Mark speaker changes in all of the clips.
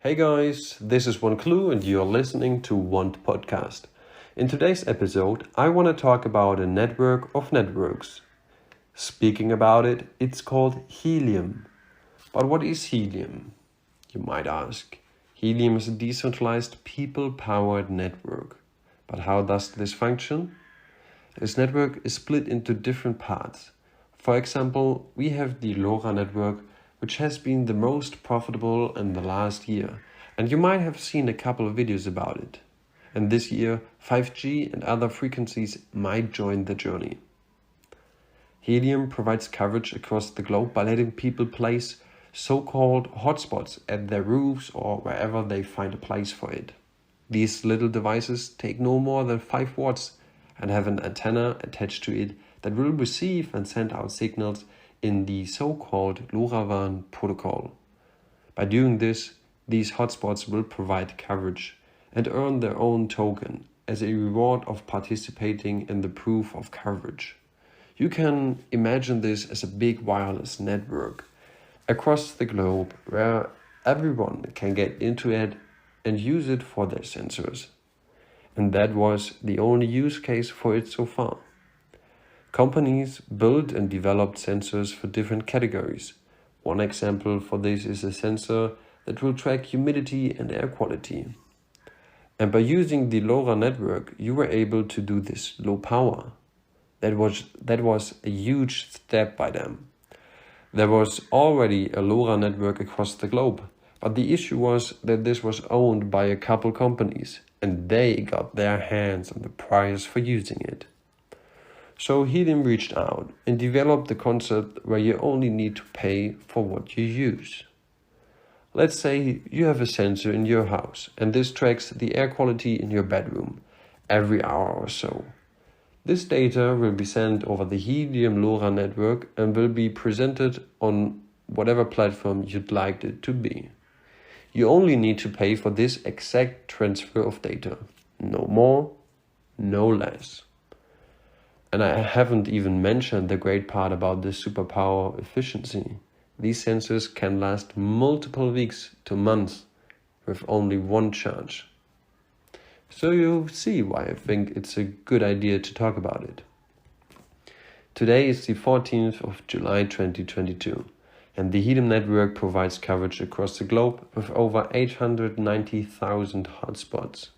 Speaker 1: Hey guys, this is One Clue and you're listening to WantPodcast. In today's episode, I want to talk about a network of networks. Speaking about it, it's called Helium. But what is Helium? You might ask. Helium is a decentralized people-powered network. But how does this function? This network is split into different parts. For example, we have the LoRa network, which has been the most profitable in the last year, and you might have seen a couple of videos about it. And this year, 5G and other frequencies might join the journey. Helium provides coverage across the globe by letting people place so-called hotspots at their roofs or wherever they find a place for it. These little devices take no more than 5 watts and have an antenna attached to it that will receive and send out signals in the so-called LoRaWAN protocol. By doing this, these hotspots will provide coverage and earn their own token as a reward of participating in the proof of coverage. You can imagine this as a big wireless network across the globe where everyone can get into it and use it for their sensors. And that was the only use case for it so far. Companies built and developed sensors for different categories. One example for this is a sensor that will track humidity and air quality. And by using the LoRa network, you were able to do this low power. That was a huge step by them. There was already a LoRa network across the globe, but the issue was that this was owned by a couple companies, and they got their hands on the price for using it. So Helium reached out and developed the concept where you only need to pay for what you use. Let's say you have a sensor in your house and this tracks the air quality in your bedroom every hour or so. This data will be sent over the Helium LoRa network and will be presented on whatever platform you'd like it to be. You only need to pay for this exact transfer of data. No more, no less. And I haven't even mentioned the great part about this superpower efficiency. These sensors can last multiple weeks to months with only one charge. So you see why I think it's a good idea to talk about it. Today is the 14th of July 2022, and the Helium network provides coverage across the globe with over 890,000 hotspots.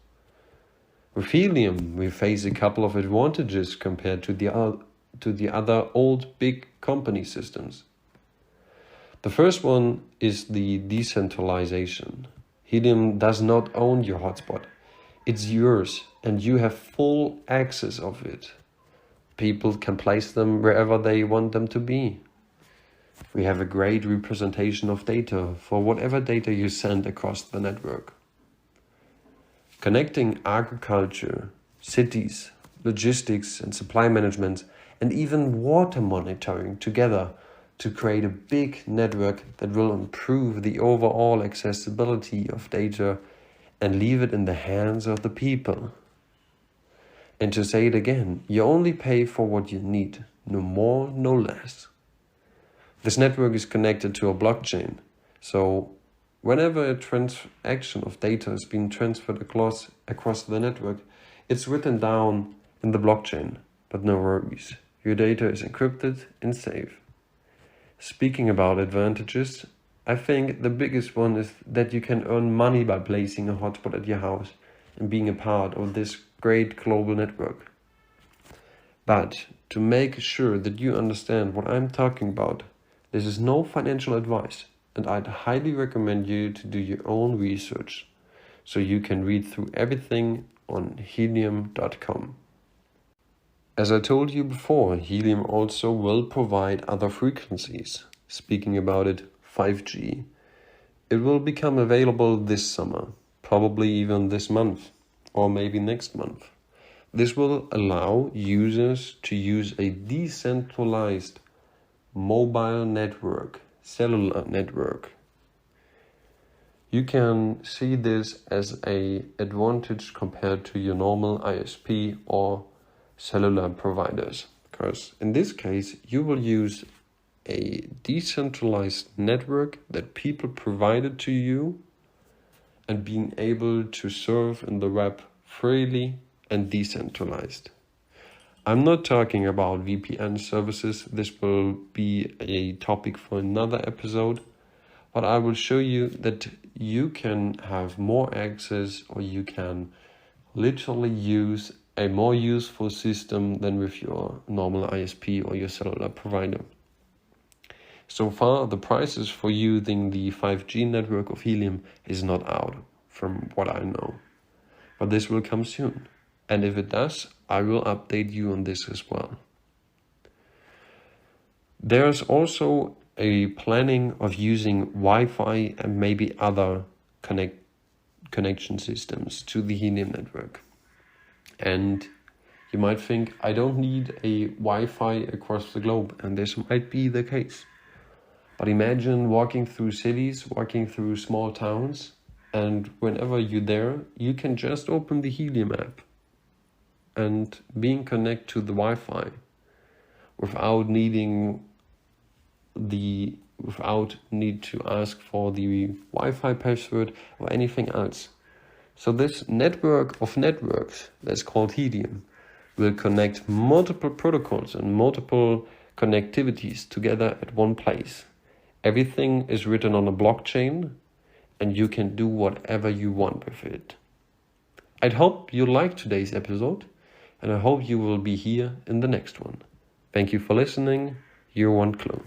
Speaker 1: With Helium, we face a couple of advantages compared to the other old big company systems. The first one is the decentralization. Helium does not own your hotspot. It's yours and you have full access of it. People can place them wherever they want them to be. We have a great representation of data for whatever data you send across the network. Connecting agriculture, cities, logistics and supply management, and even water monitoring together to create a big network that will improve the overall accessibility of data and leave it in the hands of the people. And to say it again, you only pay for what you need, no more, no less. This network is connected to a blockchain, so whenever a transaction of data is being transferred across the network, it's written down in the blockchain, but no worries, your data is encrypted and safe. Speaking about advantages, I think the biggest one is that you can earn money by placing a hotspot at your house and being a part of this great global network. But to make sure that you understand what I'm talking about, this is no financial advice, and I'd highly recommend you to do your own research so you can read through everything on helium.com. As I told you before, Helium also will provide other frequencies. Speaking about it, 5G. It will become available this summer, probably even this month, or maybe next month. This will allow users to use a decentralized mobile network, cellular network. You can see this as an advantage compared to your normal ISP or cellular providers, because in this case you will use a decentralized network that people provided to you and being able to serve in the web freely and decentralized. I'm not talking about VPN services, this will be a topic for another episode, but I will show you that you can have more access, or you can literally use a more useful system than with your normal ISP or your cellular provider. So far, the prices for using the 5G network of Helium is not out, from what I know. But this will come soon. And if it does, I will update you on this as well. There's also a planning of using Wi-Fi and maybe other connection systems to the Helium network. And you might think, I don't need a Wi-Fi across the globe, and this might be the case. But imagine walking through cities, walking through small towns, and whenever you're there, you can just open the Helium app and being connected to the Wi-Fi without need to ask for the Wi-Fi password or anything else. So this network of networks that's called Helium will connect multiple protocols and multiple connectivities together at one place. Everything is written on a blockchain, and you can do whatever you want with it. I hope you liked today's episode, and I hope you will be here in the next one. Thank you for listening. Your WantClue.